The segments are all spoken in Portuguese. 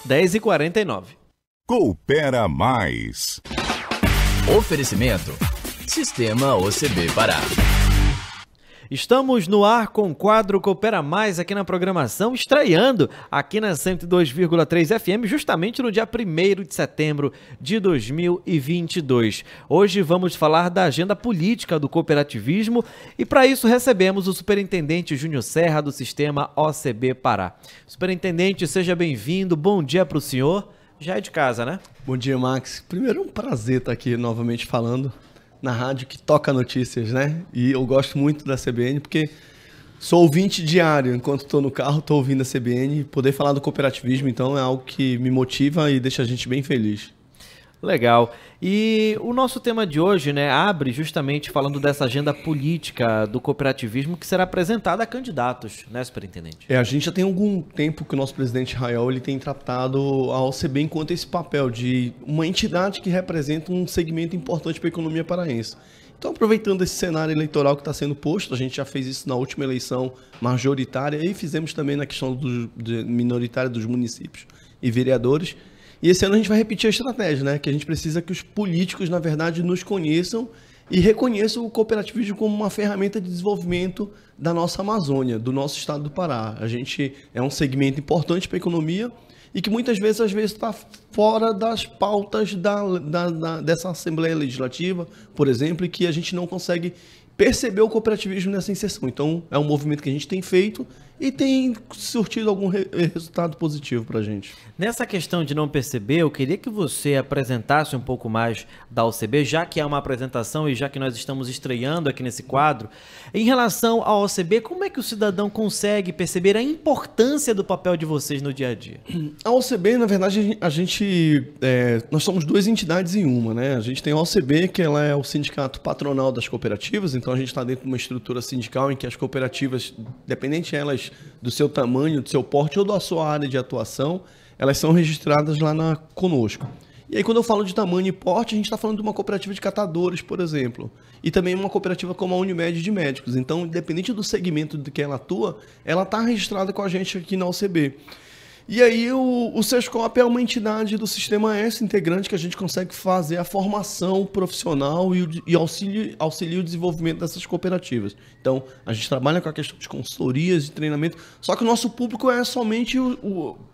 10h49. Coopera Mais. Oferecimento Sistema OCB Pará. Estamos no ar com o quadro Coopera Mais aqui na programação, estreando aqui na 102,3 FM, justamente no dia 1º de setembro de 2022. Hoje vamos falar da agenda política do cooperativismo e para isso recebemos o superintendente Júnior Serra do Sistema OCB Pará. Superintendente, seja bem-vindo, bom dia para o senhor. Já é de casa, né? Bom dia, Max. Primeiro, é um prazer estar aqui novamente falando na rádio que toca notícias, né? E eu gosto muito da CBN porque sou ouvinte diário. Enquanto estou no carro, estou ouvindo a CBN. Poder falar do cooperativismo, então, é algo que me motiva e deixa a gente bem feliz. Legal. E o nosso tema de hoje, né, abre justamente falando dessa agenda política do cooperativismo que será apresentada a candidatos, né, superintendente? A gente já tem algum tempo que o nosso presidente Israel ele tem tratado a OCB enquanto esse papel de uma entidade que representa um segmento importante para a economia paraense. Então, aproveitando esse cenário eleitoral que está sendo posto, a gente já fez isso na última eleição majoritária e fizemos também na questão minoritária dos municípios e vereadores. E esse ano a gente vai repetir a estratégia, né? Que a gente precisa que os políticos, na verdade, nos conheçam e reconheçam o cooperativismo como uma ferramenta de desenvolvimento da nossa Amazônia, do nosso estado do Pará. A gente é um segmento importante para a economia e que muitas vezes, está fora das pautas dessa Assembleia Legislativa, por exemplo, e que a gente não consegue perceber o cooperativismo nessa inserção. Então, é um movimento que a gente tem feito e tem surtido algum resultado positivo para a gente. Nessa questão de não perceber, eu queria que você apresentasse um pouco mais da OCB, já que é uma apresentação e já que nós estamos estreando aqui nesse quadro. Em relação à OCB, como é que o cidadão consegue perceber a importância do papel de vocês no dia a dia? A OCB, na verdade, nós somos duas entidades em uma, né? A gente tem a OCB, que ela é o sindicato patronal das cooperativas, então a gente está dentro de uma estrutura sindical em que as cooperativas, dependente elas do seu tamanho, do seu porte ou da sua área de atuação, elas são registradas lá conosco. E aí, quando eu falo de tamanho e porte, a gente está falando de uma cooperativa de catadores, por exemplo. E também uma cooperativa como a Unimed de médicos. Então, independente do segmento de que ela atua, ela está registrada com a gente aqui na OCB. E aí, o Sescop é uma entidade do Sistema S integrante que a gente consegue fazer a formação profissional e auxilia o desenvolvimento dessas cooperativas. Então, a gente trabalha com a questão de consultorias, de treinamento, só que o nosso público é somente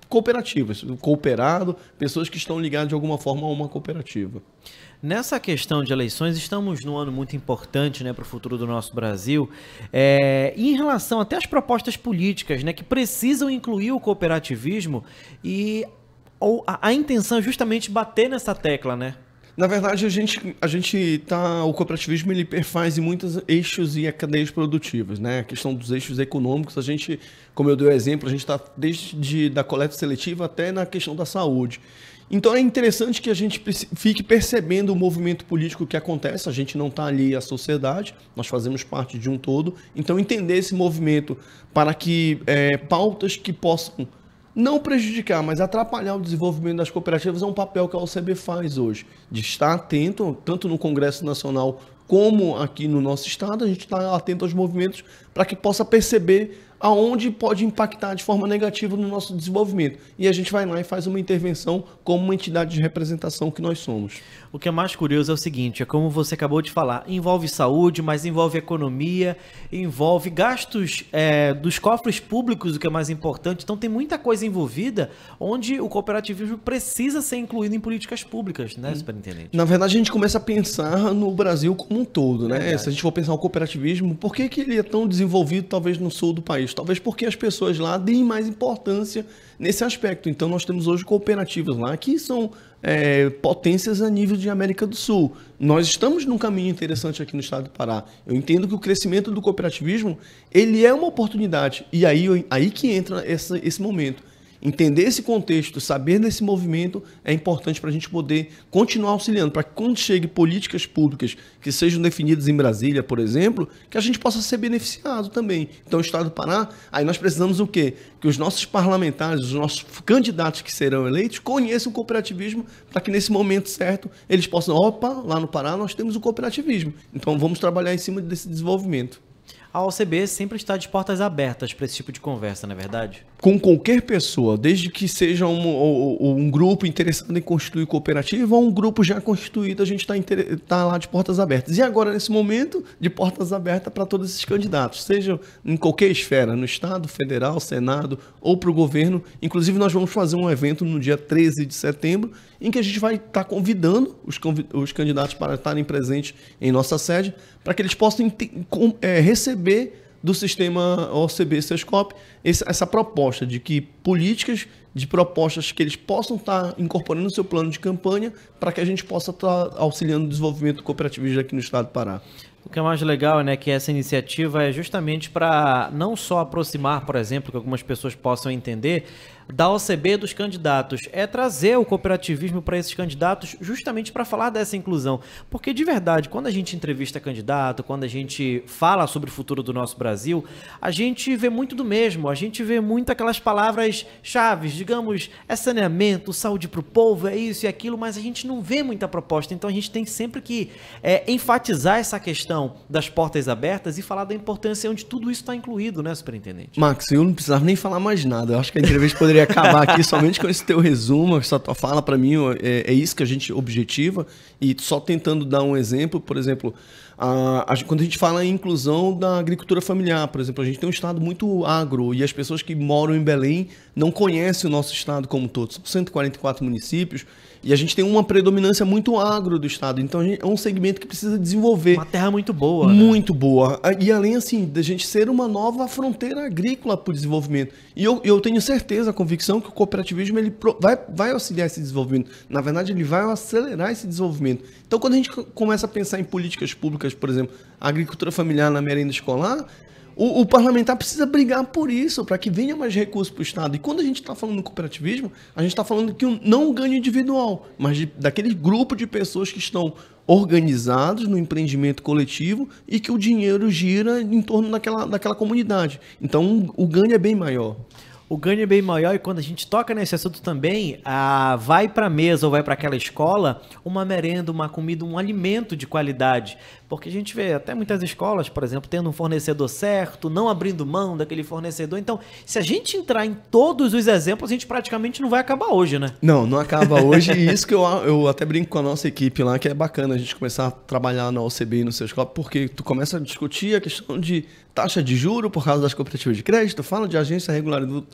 cooperativas, o cooperado, pessoas que estão ligadas de alguma forma a uma cooperativa. Nessa questão de eleições, estamos num ano muito importante, né, para o futuro do nosso Brasil. Em relação até às propostas políticas, né, que precisam incluir o cooperativismo e a intenção é justamente bater nessa tecla, né? Na verdade, o cooperativismo ele perfaz em muitos eixos e cadeias produtivas, né? A questão dos eixos econômicos, como eu dei o exemplo, a gente está desde da coleta seletiva até na questão da saúde. Então é interessante que a gente fique percebendo o movimento político que acontece, a gente não está ali à sociedade, nós fazemos parte de um todo, então entender esse movimento para que pautas que possam não prejudicar, mas atrapalhar o desenvolvimento das cooperativas é um papel que a OCB faz hoje, de estar atento, tanto no Congresso Nacional como aqui no nosso estado, a gente está atento aos movimentos para que possa perceber aonde pode impactar de forma negativa no nosso desenvolvimento. E a gente vai lá e faz uma intervenção como uma entidade de representação que nós somos. O que é mais curioso é o seguinte, é como você acabou de falar, envolve saúde, mas envolve economia, envolve gastos dos cofres públicos, o que é mais importante. Então tem muita coisa envolvida onde o cooperativismo precisa ser incluído em políticas públicas, né, superintendente? Na verdade, a gente começa a pensar no Brasil como um todo, né? Se a gente for pensar o cooperativismo, por que ele é tão desenvolvido talvez no sul do país? Talvez porque as pessoas lá deem mais importância nesse aspecto. Então, nós temos hoje cooperativas lá que são potências a nível de América do Sul. Nós estamos num caminho interessante aqui no estado do Pará. Eu entendo que o crescimento do cooperativismo ele é uma oportunidade. E aí que entra esse momento. Entender esse contexto, saber desse movimento é importante para a gente poder continuar auxiliando, para que quando chegue políticas públicas que sejam definidas em Brasília, por exemplo, que a gente possa ser beneficiado também. Então, o estado do Pará, aí nós precisamos o quê? Que os nossos parlamentares, os nossos candidatos que serão eleitos, conheçam o cooperativismo, para que nesse momento certo eles possam, lá no Pará nós temos o cooperativismo. Então, vamos trabalhar em cima desse desenvolvimento. a OCB sempre está de portas abertas para esse tipo de conversa, não é verdade? Com qualquer pessoa, desde que seja um grupo interessado em constituir cooperativa ou um grupo já constituído, a gente tá lá de portas abertas. E agora, nesse momento, de portas abertas para todos esses candidatos, seja em qualquer esfera, no Estado, Federal, Senado ou para o governo. Inclusive, nós vamos fazer um evento no dia 13 de setembro, em que a gente vai estar convidando os candidatos para estarem presentes em nossa sede, para que eles possam receber do sistema OCB Sescop essa proposta de que propostas que eles possam estar incorporando no seu plano de campanha para que a gente possa estar auxiliando o desenvolvimento do cooperativismo aqui no estado do Pará. O que é mais legal, né, que essa iniciativa é justamente para não só aproximar, por exemplo, que algumas pessoas possam entender, da OCB dos candidatos, é trazer o cooperativismo para esses candidatos justamente para falar dessa inclusão. Porque, de verdade, quando a gente entrevista candidato, quando a gente fala sobre o futuro do nosso Brasil, a gente vê muito do mesmo, a gente vê muito aquelas palavras-chave, digamos, é saneamento, saúde para o povo, é isso e aquilo, mas a gente não vê muita proposta. Então, a gente tem sempre que enfatizar essa questão das portas abertas e falar da importância onde tudo isso está incluído, né, superintendente? Max, eu não precisava nem falar mais nada. Eu acho que a entrevista poderia acabar aqui somente com esse teu resumo, essa tua fala. Para mim é isso que a gente objetiva, e só tentando dar um exemplo. Por exemplo, quando a gente fala em inclusão da agricultura familiar, por exemplo, a gente tem um estado muito agro e as pessoas que moram em Belém não conhecem o nosso estado como um todo. São 144 municípios e a gente tem uma predominância muito agro do estado, então é um segmento que precisa desenvolver. Uma terra muito boa. Muito boa. E além, assim, da gente ser uma nova fronteira agrícola para o desenvolvimento. E eu tenho certeza, a convicção que o cooperativismo ele vai auxiliar esse desenvolvimento. Na verdade, ele vai acelerar esse desenvolvimento. Então, quando a gente começa a pensar em políticas públicas, por exemplo, a agricultura familiar na merenda escolar, o parlamentar precisa brigar por isso, para que venha mais recursos para o Estado. E quando a gente está falando do cooperativismo, a gente está falando que não um ganho individual, mas daquele grupo de pessoas que estão organizados no empreendimento coletivo e que o dinheiro gira em torno daquela comunidade. Então, o ganho é bem maior. O ganho é bem maior, e quando a gente toca nesse assunto também, vai para a mesa ou vai para aquela escola uma merenda, uma comida, um alimento de qualidade. Porque a gente vê até muitas escolas, por exemplo, tendo um fornecedor certo, não abrindo mão daquele fornecedor. Então, se a gente entrar em todos os exemplos, a gente praticamente não vai acabar hoje, né? Não acaba hoje. E isso que eu até brinco com a nossa equipe lá, que é bacana a gente começar a trabalhar na OCB e no Sescop, porque tu começa a discutir a questão de taxa de juro por causa das cooperativas de crédito, fala de agência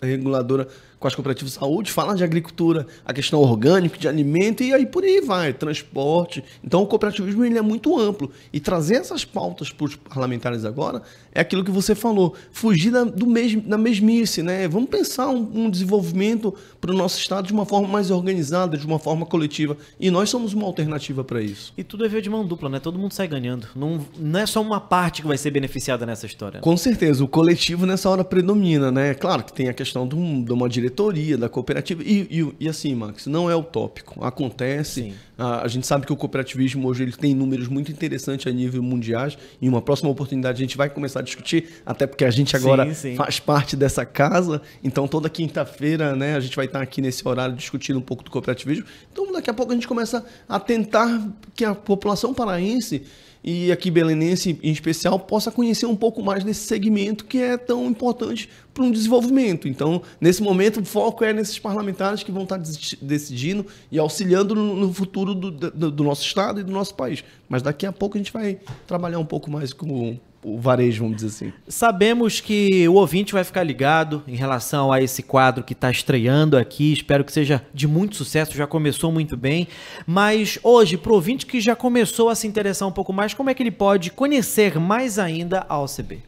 reguladora com as cooperativas de saúde, fala de agricultura, a questão orgânica, de alimento, e aí por aí vai, transporte. Então o cooperativismo ele é muito amplo. E trazer essas pautas para os parlamentares agora é aquilo que você falou, fugir da mesmice, né? Vamos pensar um desenvolvimento para o nosso estado de uma forma mais organizada, de uma forma coletiva. E nós somos uma alternativa para isso. E tudo é via de mão dupla, né? Todo mundo sai ganhando. Não é só uma parte que vai ser beneficiada nessa história. Com certeza, o coletivo nessa hora predomina, né? Claro que tem a questão de uma diretoria da cooperativa e assim, Max, não é utópico, acontece. A gente sabe que o cooperativismo hoje ele tem números muito interessantes a nível mundial. Em uma próxima oportunidade a gente vai começar a discutir, até porque a gente agora faz parte dessa casa, então toda quinta-feira, né, a gente vai estar aqui nesse horário discutindo um pouco do cooperativismo. Então daqui a pouco a gente começa a tentar que a população paraense e aqui belenense em especial possa conhecer um pouco mais desse segmento que é tão importante para um desenvolvimento. Então, nesse momento, o foco é nesses parlamentares que vão estar decidindo e auxiliando no futuro do nosso estado e do nosso país. Mas daqui a pouco a gente vai trabalhar um pouco mais com o varejo, vamos dizer assim. Sabemos que o ouvinte vai ficar ligado em relação a esse quadro que está estreando aqui. Espero que seja de muito sucesso, já começou muito bem. Mas hoje, para o ouvinte que já começou a se interessar um pouco mais, como é que ele pode conhecer mais ainda a OCB?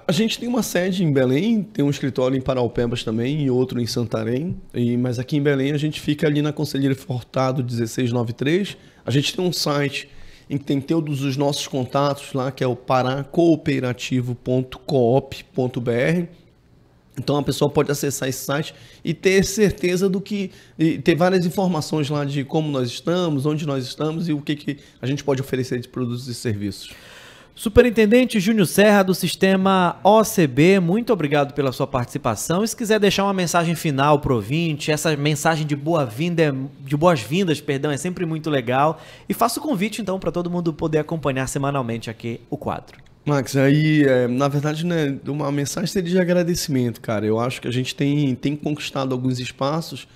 A gente tem uma sede em Belém, tem um escritório em Paraupebas também e outro em Santarém. Mas aqui em Belém a gente fica ali na Conselheiro Furtado 1693. A gente tem um site em que tem todos os nossos contatos lá, que é o paracooperativo.coop.br. Então a pessoa pode acessar esse site e ter certeza ter várias informações lá de como nós estamos, onde nós estamos e o que a gente pode oferecer de produtos e serviços. Superintendente Júnior Serra, do Sistema OCB, muito obrigado pela sua participação. E se quiser deixar uma mensagem final para o ouvinte, essa mensagem de boas-vindas, é sempre muito legal. E faça o convite, então, para todo mundo poder acompanhar semanalmente aqui o quadro. Max, aí, na verdade, né, uma mensagem seria de agradecimento, cara. Eu acho que a gente tem conquistado alguns espaços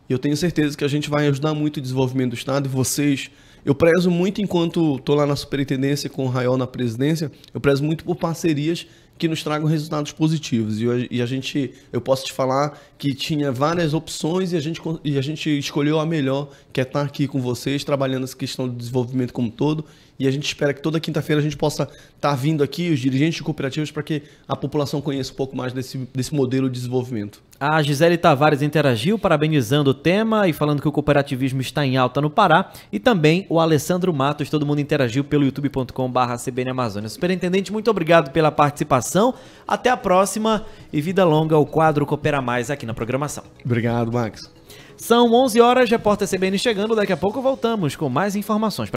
e eu tenho certeza que a gente vai ajudar muito o desenvolvimento do Estado e vocês. Eu prezo muito, enquanto estou lá na superintendência com o Raiol na presidência, eu prezo muito por parcerias que nos tragam resultados positivos. Eu posso te falar que tinha várias opções e a gente escolheu a melhor, que é estar aqui com vocês, trabalhando essa questão do desenvolvimento como um todo. E a gente espera que toda quinta-feira a gente possa estar vindo aqui, os dirigentes de cooperativas, para que a população conheça um pouco mais desse modelo de desenvolvimento. A Gisele Tavares interagiu, parabenizando o tema e falando que o cooperativismo está em alta no Pará. E também o Alessandro Matos, todo mundo interagiu pelo youtube.com/CBN Amazônia. Superintendente, muito obrigado pela participação. Até a próxima e vida longa ao quadro Coopera Mais aqui na programação. Obrigado, Max. São 11 horas, repórter CBN chegando. Daqui a pouco voltamos com mais informações.